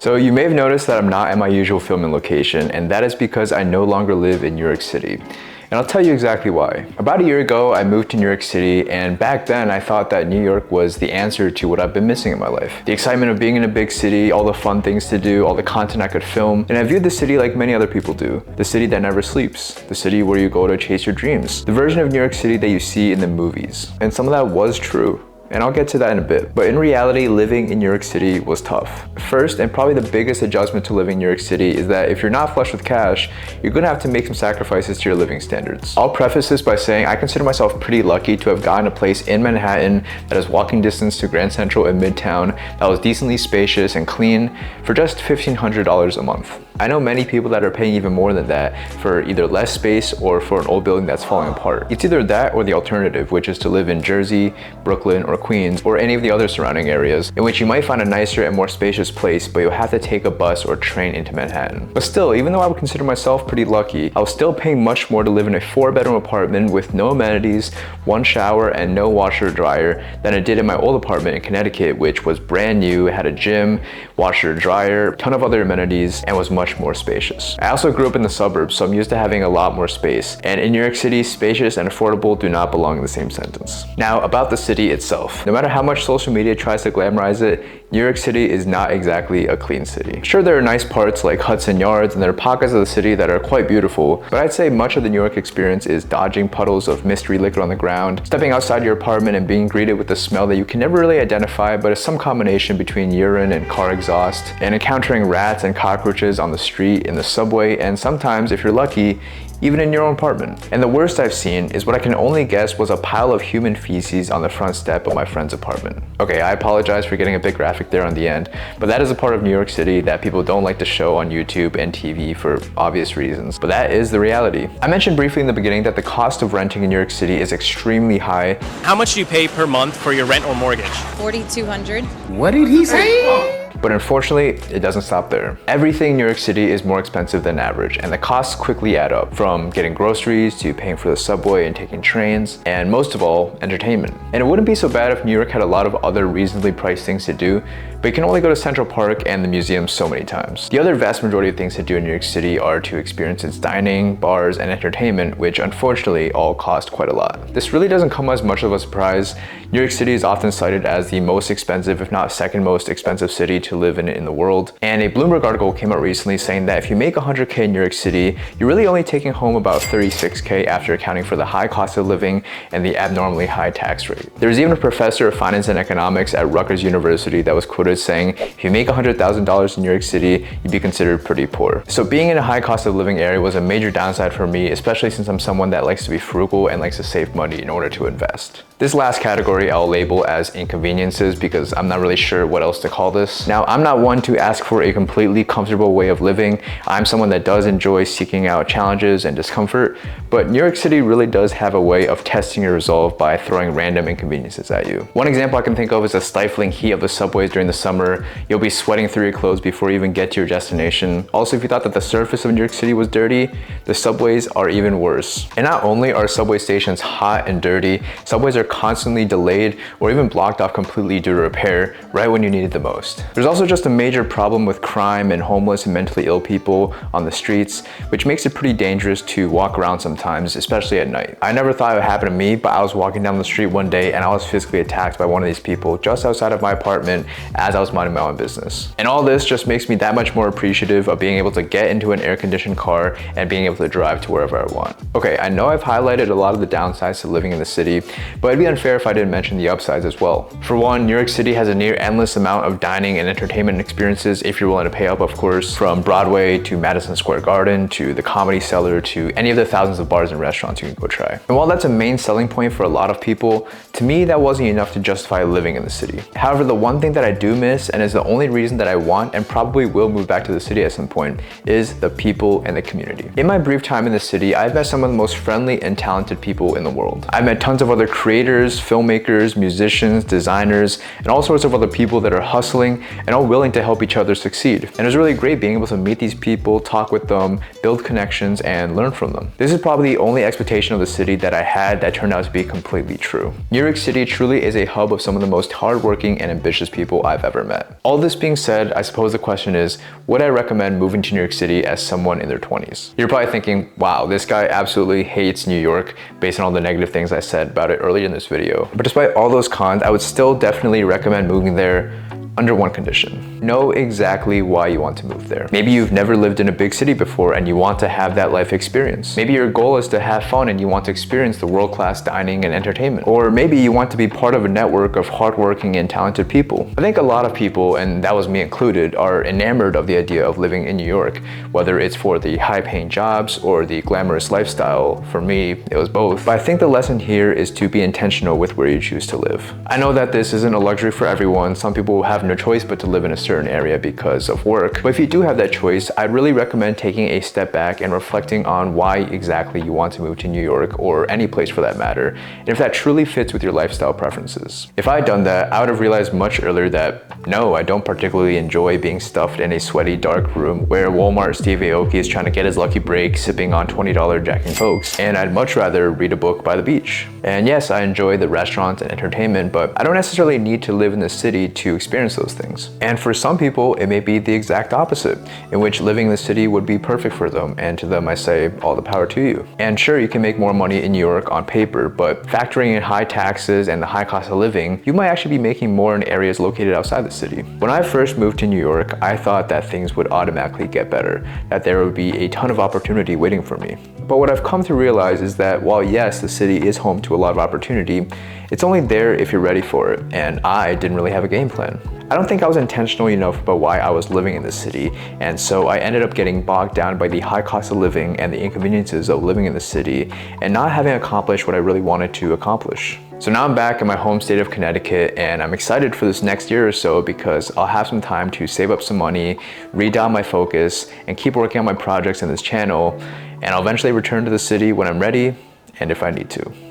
So you may have noticed that I'm not at my usual filming location, and that is because I no longer live in New York City. And I'll tell you exactly why. About a year ago, I moved to New York City, and back then I thought that New York was the answer to what I've been missing in my life. The excitement of being in a big city, all the fun things to do, all the content I could film, and I viewed the city like many other people do. The city that never sleeps. The city where you go to chase your dreams. The version of New York City that you see in the movies. And some of that was true. And I'll get to that in a bit. But in reality, living in New York City was tough. First, and probably the biggest adjustment to living in New York City is that if you're not flush with cash, you're gonna have to make some sacrifices to your living standards. I'll preface this by saying I consider myself pretty lucky to have gotten a place in Manhattan that is walking distance to Grand Central and Midtown that was decently spacious and clean for just $1,500 a month. I know many people that are paying even more than that for either less space or for an old building that's falling apart. It's either that or the alternative, which is to live in Jersey, Brooklyn, or Queens, or any of the other surrounding areas, in which you might find a nicer and more spacious place, but you'll have to take a bus or train into Manhattan. But still, even though I would consider myself pretty lucky, I was still paying much more to live in a 4-bedroom apartment with no amenities, 1 shower, and no washer or dryer than I did in my old apartment in Connecticut, which was brand new, had a gym, washer, dryer, a ton of other amenities, and was much more spacious. I also grew up in the suburbs, so I'm used to having a lot more space. And in New York City, spacious and affordable do not belong in the same sentence. Now, about the city itself. No matter how much social media tries to glamorize it, New York City is not exactly a clean city. Sure, there are nice parts like Hudson Yards, and there are pockets of the city that are quite beautiful, but I'd say much of the New York experience is dodging puddles of mystery liquor on the ground, stepping outside your apartment and being greeted with a smell that you can never really identify, but is some combination between urine and car exhaust, and encountering rats and cockroaches on the street, in the subway, and sometimes, if you're lucky, even in your own apartment. And the worst I've seen is what I can only guess was a pile of human feces on the front step of my friend's apartment. Okay, I apologize for getting a bit graphic there on the end, but that is a part of New York City that people don't like to show on YouTube and TV for obvious reasons, but that is the reality. I mentioned briefly in the beginning that the cost of renting in New York City is extremely high. How much do you pay per month for your rent or mortgage? $4,200. What did he say? But unfortunately, it doesn't stop there. Everything in New York City is more expensive than average, and the costs quickly add up, from getting groceries to paying for the subway and taking trains, and most of all, entertainment. And it wouldn't be so bad if New York had a lot of other reasonably priced things to do, but you can only go to Central Park and the museum so many times. The other vast majority of things to do in New York City are to experience its dining, bars, and entertainment, which unfortunately all cost quite a lot. This really doesn't come as much of a surprise. New York City is often cited as the most expensive, if not second most expensive city to live in the world. And a Bloomberg article came out recently saying that if you make $100K in New York City, you're really only taking home about $36K after accounting for the high cost of living and the abnormally high tax rate. There's even a professor of finance and economics at Rutgers University that was quoted saying, if you make $100,000 in New York City, you'd be considered pretty poor. So being in a high cost of living area was a major downside for me, especially since I'm someone that likes to be frugal and likes to save money in order to invest. This last category I'll label as inconveniences because I'm not really sure what else to call this. Now, I'm not one to ask for a completely comfortable way of living. I'm someone that does enjoy seeking out challenges and discomfort, but New York City really does have a way of testing your resolve by throwing random inconveniences at you. One example I can think of is the stifling heat of the subways during the summer. You'll be sweating through your clothes before you even get to your destination. Also, if you thought that the surface of New York City was dirty, the subways are even worse. And not only are subway stations hot and dirty, subways are constantly delayed or even blocked off completely due to repair right when you need it the most. There's also just a major problem with crime and homeless and mentally ill people on the streets, which makes it pretty dangerous to walk around sometimes, especially at night. I never thought it would happen to me, but I was walking down the street one day and I was physically attacked by one of these people just outside of my apartment as I was minding my own business. And all this just makes me that much more appreciative of being able to get into an air-conditioned car and being able to drive to wherever I want. Okay, I know I've highlighted a lot of the downsides to living in the city, but it'd be unfair if I didn't mention the upsides as well. For one, New York City has a near endless amount of dining and entertainment experiences if you're willing to pay up, of course, from Broadway to Madison Square Garden to the Comedy Cellar to any of the thousands of bars and restaurants you can go try. And while that's a main selling point for a lot of people, to me that wasn't enough to justify living in the city. However, the one thing that I do miss, and is the only reason that I want and probably will move back to the city at some point, is the people and the community. In my brief time in the city, I've met some of the most friendly and talented people in the world. I've met tons of other creators, filmmakers, musicians, designers, and all sorts of other people that are hustling and all willing to help each other succeed. And it was really great being able to meet these people, talk with them, build connections, and learn from them. This is probably the only expectation of the city that I had that turned out to be completely true. New York City truly is a hub of some of the most hardworking and ambitious people I've ever met. All this being said, I suppose the question is, would I recommend moving to New York City as someone in their 20s? You're probably thinking, wow, this guy absolutely hates New York based on all the negative things I said about it earlier in this video. But despite all those cons, I would still definitely recommend moving there under one condition. Know exactly why you want to move there. Maybe you've never lived in a big city before and you want to have that life experience. Maybe your goal is to have fun and you want to experience the world-class dining and entertainment. Or maybe you want to be part of a network of hardworking and talented people. I think a lot of people, and that was me included, are enamored of the idea of living in New York, whether it's for the high-paying jobs or the glamorous lifestyle. For me, it was both. But I think the lesson here is to be intentional with where you choose to live. I know that this isn't a luxury for everyone. Some people have no choice but to live in a certain area because of work. But if you do have that choice, I'd really recommend taking a step back and reflecting on why exactly you want to move to New York, or any place for that matter, and if that truly fits with your lifestyle preferences. If I had done that, I would have realized much earlier that no, I don't particularly enjoy being stuffed in a sweaty, dark room where Walmart Steve Aoki is trying to get his lucky break sipping on $20 Jack and Cokes, and I'd much rather read a book by the beach. And yes, I enjoy the restaurants and entertainment, but I don't necessarily need to live in the city to experience those things. And for some people, it may be the exact opposite, in which living in the city would be perfect for them, and to them I say, all the power to you. And sure, you can make more money in New York on paper, but factoring in high taxes and the high cost of living, you might actually be making more in areas located outside the city. When I first moved to New York, I thought that things would automatically get better, that there would be a ton of opportunity waiting for me. But what I've come to realize is that while yes, the city is home to a lot of opportunity, it's only there if you're ready for it, and I didn't really have a game plan. I don't think I was intentional enough about why I was living in the city, and so I ended up getting bogged down by the high cost of living and the inconveniences of living in the city and not having accomplished what I really wanted to accomplish. So now I'm back in my home state of Connecticut, and I'm excited for this next year or so because I'll have some time to save up some money, redial my focus, and keep working on my projects in this channel, and I'll eventually return to the city when I'm ready and if I need to.